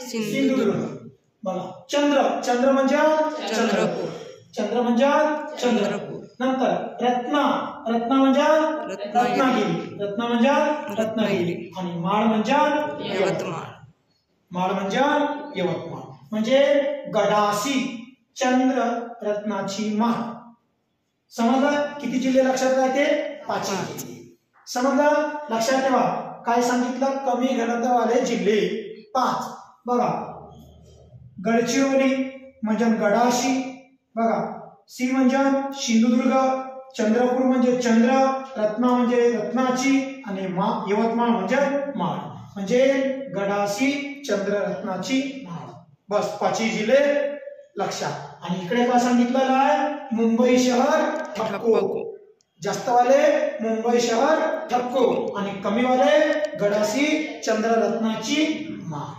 सिंधुदुर्ग. बघा चंद्र, चंद्र म्हणजे चंद्रपूर, चंद्र म्हणजे चंद्रपूर. नंतर रत्ना, रत्ना म्हणजे रत्नागिरी, रत्ना म्हणजे रत्नागिरी. आणि माळ म्हणजे यवतमाळ, माळ म्हणजे यवतमाळ. म्हणजे गडासी चंद्र रत्नाची माळ. समजलं? किती जिल्हे लक्षात राहते? 5 जिल्हे. समजलं? लक्षात ठेवा. काय सांगितलं? कमी घनत्ववाले जिल्हे 5. बघा गडचिरोली म्हणजे गडाशी, बघा सी म्हणजे सिंधुदुर्ग, चंद्रपूर म्हणजे चंद्र, रत्ना म्हणजे रत्नाची आणि यवतमाळ म्हणजे माळ. म्हणजे गडासी चंद्र रत्नाची माळ. बस 5 जिल्हे लक्षात. आणि इकडे काय सांगितलेलं आहे? मुंबई शहर ठपको. जास्तवाले मुंबई शहर ठपको आणि कमीवाले गडासी चंद्र रत्नाची माळ.